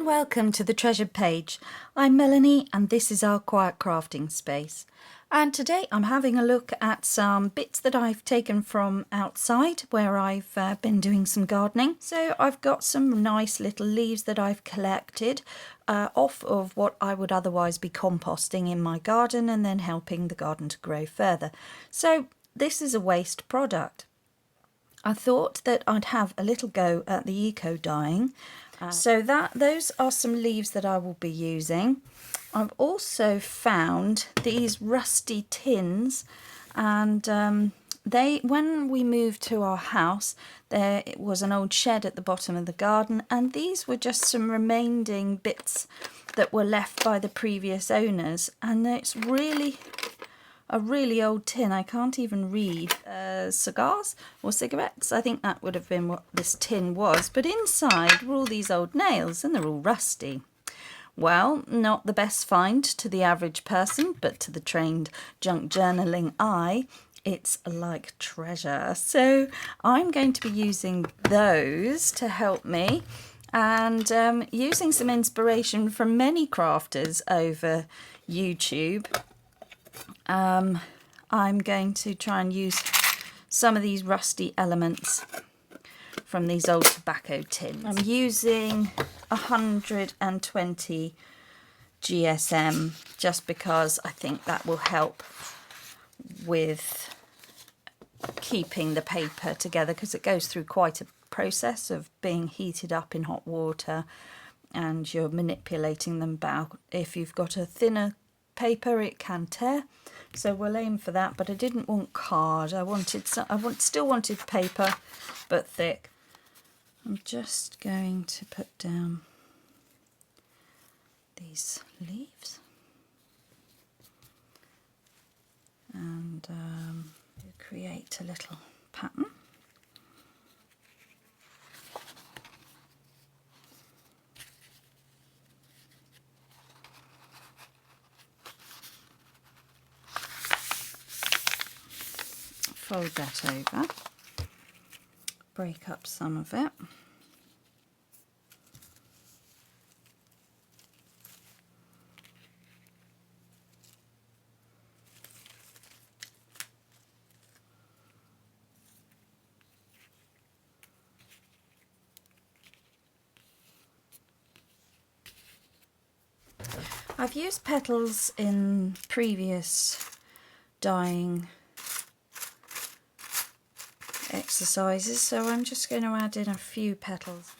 welcome to the Treasured Page. I'm Melanie and this is our quiet crafting space. And today I'm having a look at some bits that I've taken from outside where I've been doing some gardening. So I've got some nice little leaves that I've collected off of what I would otherwise be composting in my garden and then helping the garden to grow further. So this is a waste product. I thought that I'd have a little go at the eco dyeing. So those are some leaves that I will be using. I've also found these rusty tins, and when we moved to our house, there was an old shed at the bottom of the garden, and these were just some remaining bits that were left by the previous owners, and it's really a really old tin. I can't even read cigars or cigarettes. I think that would have been what this tin was. But inside were all these old nails and they're all rusty. Well, not the best find to the average person, but to the trained junk journaling eye, it's like treasure. So I'm going to be using those to help me and using some inspiration from many crafters over YouTube. I'm going to try and use some of these rusty elements from these old tobacco tins. I'm using 120 GSM just because I think that will help with keeping the paper together, because it goes through quite a process of being heated up in hot water and you're manipulating them about. If you've got a thinner paper, it can tear. So we'll aim for that, but I didn't want card. I still wanted paper, but thick. I'm just going to put down these leaves and create a little pattern. Fold that over, break up some of it. I've used petals in previous dyeing exercises, so I'm just going to add in a few petals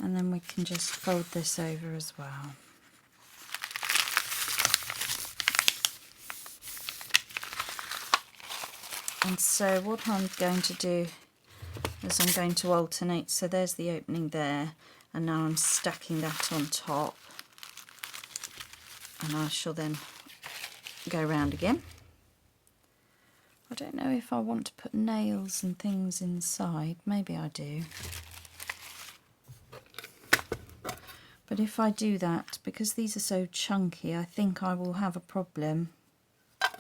and then we can just fold this over as well. And so what I'm going to do is I'm going to alternate. So there's the opening there, and now I'm stacking that on top, and I shall then go round again. I don't know if I want to put nails and things inside. Maybe I do. But if I do that, because these are so chunky, I think I will have a problem. And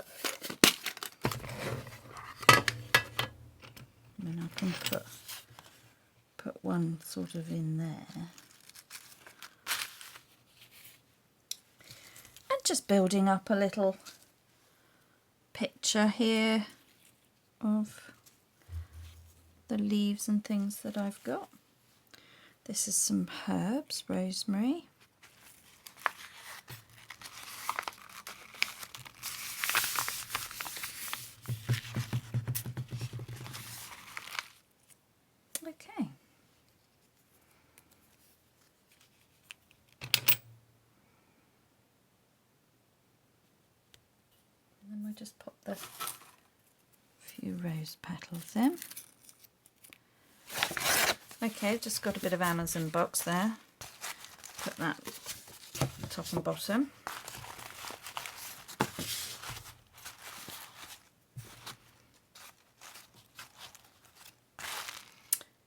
then I can put one sort of in there. And just building up a little picture here of the leaves and things that I've got. This is some herbs, rosemary. Okay. And then we'll just pop the few rose petals in. Okay, I've just got a bit of Amazon box there. Put that top and bottom.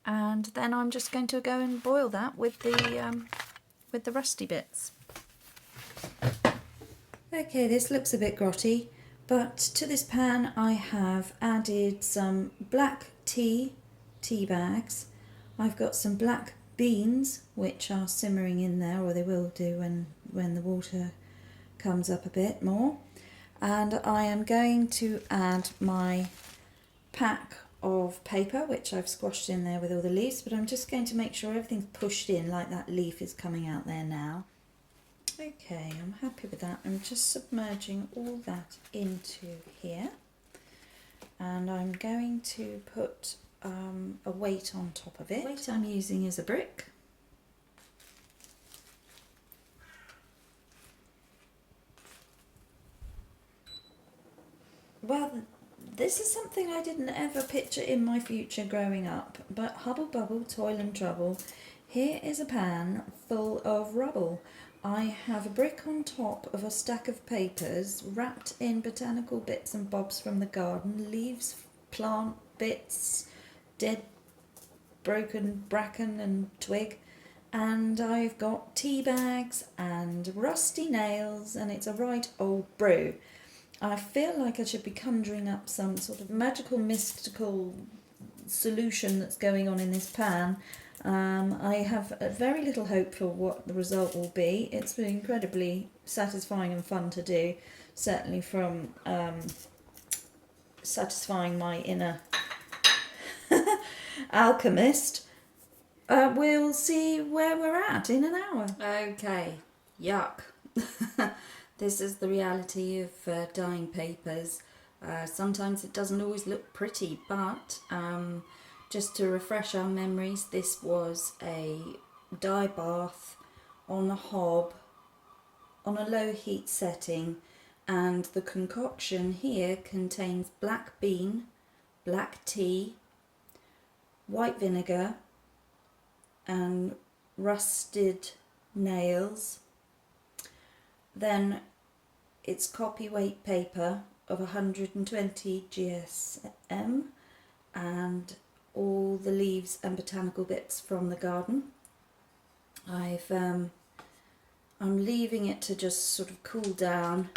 And then I'm just going to go and boil that with the rusty bits. Okay, this looks a bit grotty, but to this pan I have added some black tea bags. I've got some black beans, which are simmering in there, or they will do when the water comes up a bit more. And I am going to add my pack of paper, which I've squashed in there with all the leaves, but I'm just going to make sure everything's pushed in, like that leaf is coming out there now. Okay, I'm happy with that. I'm just submerging all that into here, and I'm going to put a weight on top of it. The weight I'm using is a brick. Well, this is something I didn't ever picture in my future growing up, but hubble bubble, toil and trouble. Here is a pan full of rubble. I have a brick on top of a stack of papers wrapped in botanical bits and bobs from the garden, leaves, plant bits, dead broken bracken and twig, and I've got tea bags and rusty nails, and it's a right old brew. I feel like I should be conjuring up some sort of magical, mystical solution that's going on in this pan. I have very little hope for what the result will be. It's been incredibly satisfying and fun to do, certainly from satisfying my inner alchemist. We'll see where we're at in an hour. Okay, yuck. This is the reality of dyeing papers. Sometimes it doesn't always look pretty, but just to refresh our memories, this was a dye bath on a hob on a low heat setting, and the concoction here contains black bean, black tea, white vinegar and rusted nails. Then it's copy weight paper of 120 GSM and all the leaves and botanical bits from the garden. I'm leaving it to just sort of cool down.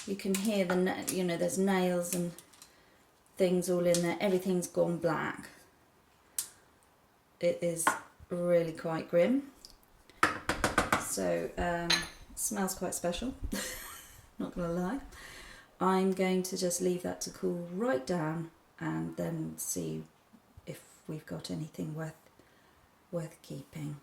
You can hear there's nails and things all in there. Everything's gone black. It is really quite grim. So it smells quite special. Not gonna lie. I'm going to just leave that to cool right down and then see if we've got anything worth keeping.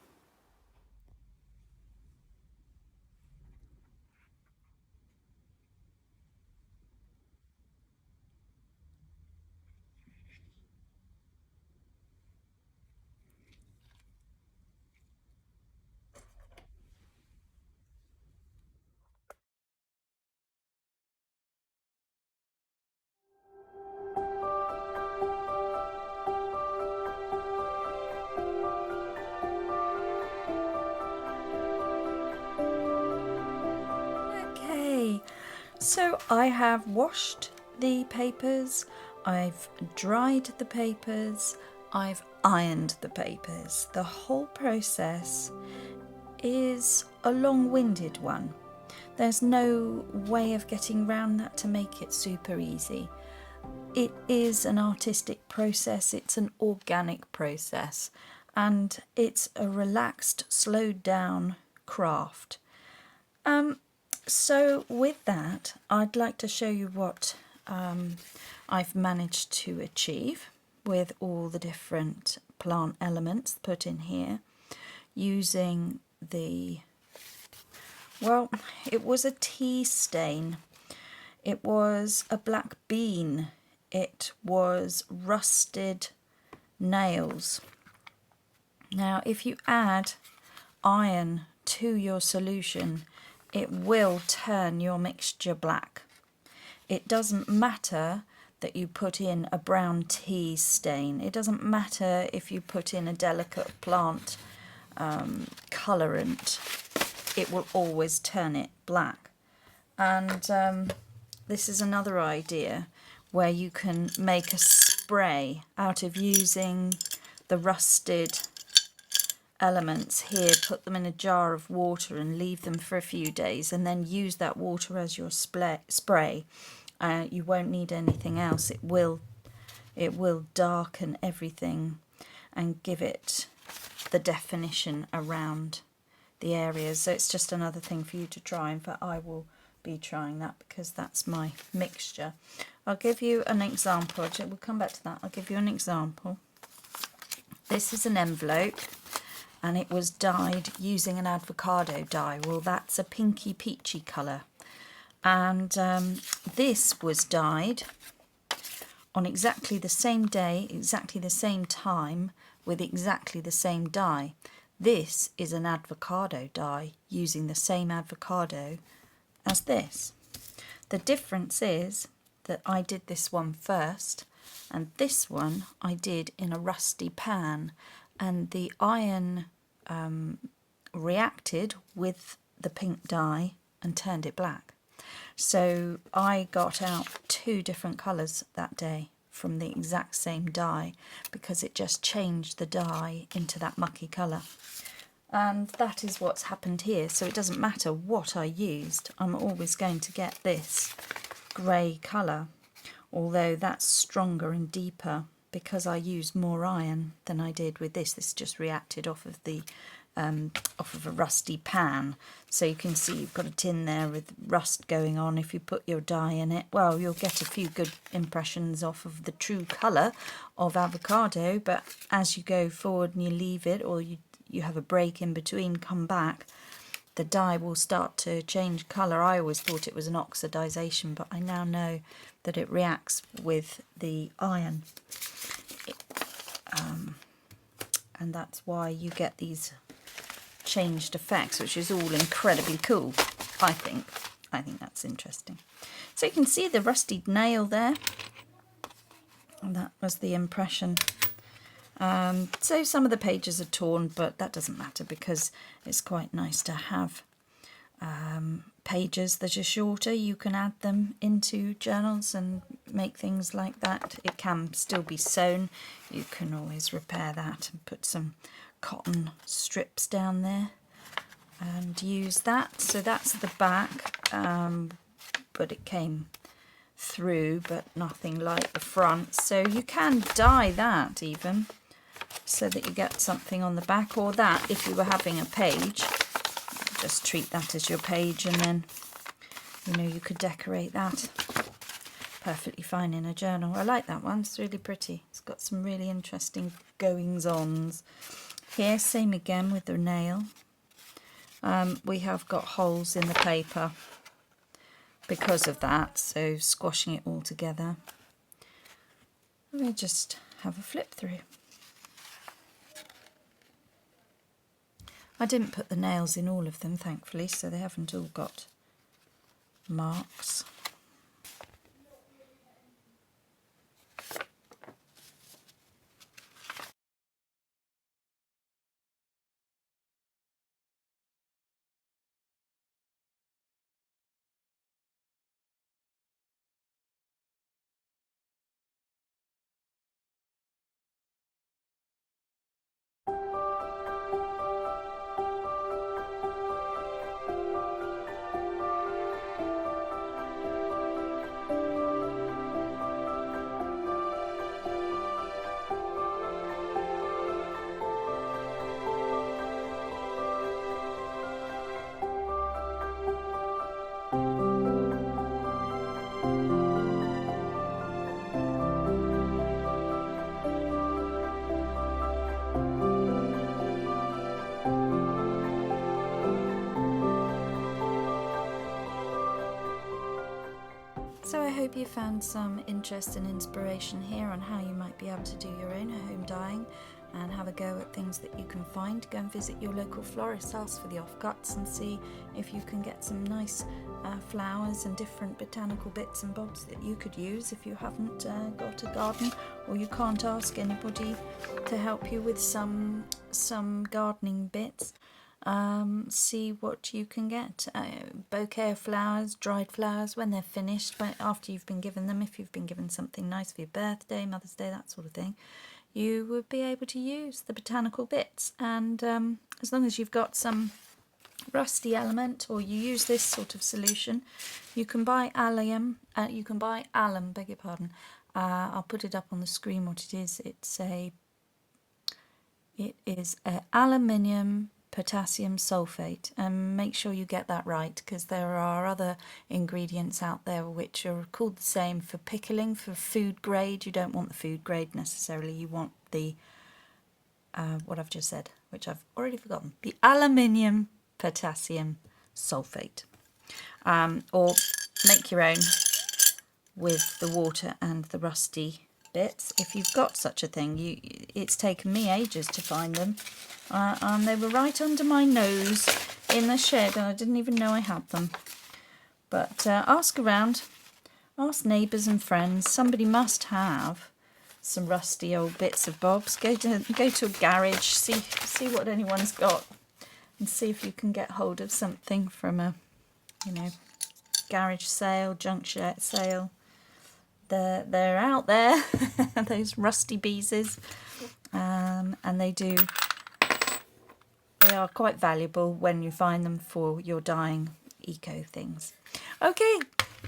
Okay, so I have washed the papers, I've dried the papers, I've ironed the papers. The whole process is a long-winded one. There's no way of getting round that to make it super easy. It is an artistic process, it's an organic process, and it's a relaxed, slowed down craft. So with that, I'd like to show you what I've managed to achieve with all the different plant elements put in here using it was a tea stain, it was a black bean, it was rusted nails. Now if you add iron to your solution, it will turn your mixture black. It doesn't matter that you put in a brown tea stain. It doesn't matter if you put in a delicate plant colorant. It will always turn it black. And this is another idea where you can make a spray out of using the rusted elements here, put them in a jar of water and leave them for a few days, and then use that water as your spray. You won't need anything else. It will darken everything and give it the definition around the areas. So it's just another thing for you to try. In fact, I will be trying that because that's my mixture. I'll give you an example. We'll come back to that. I'll give you an example. This is an envelope and it was dyed using an avocado dye. Well, that's a pinky peachy colour. And this was dyed on exactly the same day, exactly the same time, with exactly the same dye. This is an avocado dye using the same avocado as this. The difference is that I did this one first, and this one I did in a rusty pan, and the iron reacted with the pink dye and turned it black. So I got out two different colours that day from the exact same dye because it just changed the dye into that mucky colour. And that is what's happened here. So it doesn't matter what I used, I'm always going to get this grey colour, although that's stronger and deeper because I used more iron than I did with this. This just reacted off of the off of a rusty pan. So you can see you've got a tin there with rust going on. If you put your dye in it, well, you'll get a few good impressions off of the true colour of avocado, but as you go forward and you leave it, or you have a break in between, come back, the dye will start to change colour. I always thought it was an oxidisation, but I now know that it reacts with the iron. And that's why you get these changed effects, which is all incredibly cool, I think. I think that's interesting. So you can see the rusty nail there. And that was the impression. So some of the pages are torn, but that doesn't matter because it's quite nice to have pages that are shorter. You can add them into journals and make things like that. It can still be sewn. You can always repair that and put some cotton strips down there and use that. So that's the back, but it came through, but nothing like the front. So you can dye that even, so that you get something on the back, or that if you were having a page, just treat that as your page, and then you could decorate that perfectly fine in a journal. I like that one, it's really pretty. It's got some really interesting goings-ons. Here, same again with the nail. We have got holes in the paper because of that, so squashing it all together. Let me just have a flip through. I didn't put the nails in all of them, thankfully, so they haven't all got marks. So I hope you found some interest and inspiration here on how you might be able to do your own home dyeing and have a go at things that you can find. Go and visit your local florist, ask for the offcuts and see if you can get some nice flowers and different botanical bits and bobs that you could use if you haven't got a garden, or you can't ask anybody to help you with some gardening bits. See what you can get. Bouquet of flowers, dried flowers when they're finished, after you've been given them. If you've been given something nice for your birthday, Mother's Day, that sort of thing, you would be able to use the botanical bits. And as long as you've got some rusty element, or you use this sort of solution, you can buy alum. Beg your pardon. I'll put it up on the screen what it is. It is aluminium potassium sulfate, and make sure you get that right, because there are other ingredients out there which are called the same for pickling, for food grade. You don't want the food grade necessarily, you want the what I've just said, which I've already forgotten, the aluminium potassium sulfate, or make your own with the water and the rusty bits if you've got such a thing. It's taken me ages to find them, and they were right under my nose in the shed and I didn't even know I had them. But ask around, ask neighbours and friends. Somebody must have some rusty old bits of bobs. Go to a garage, see what anyone's got, and see if you can get hold of something from a, you know, garage sale, junk sale. They're out there, those rusty pieces, and they are quite valuable when you find them for your dyeing eco things. Okay,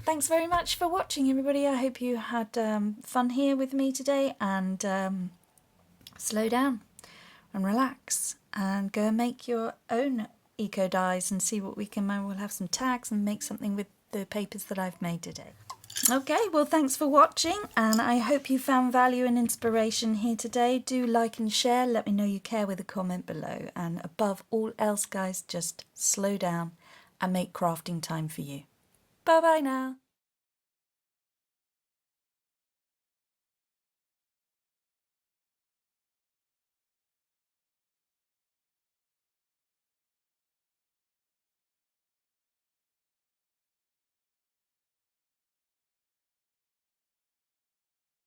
thanks very much for watching, everybody. I hope you had fun here with me today, and slow down and relax and go and make your own eco dyes and see what we can. We'll have some tags and make something with the papers that I've made today. Okay, well, thanks for watching, and I hope you found value and inspiration here today. Do like and share. Let me know you care with a comment below. And above all else, guys, just slow down and make crafting time for you. Bye-bye now.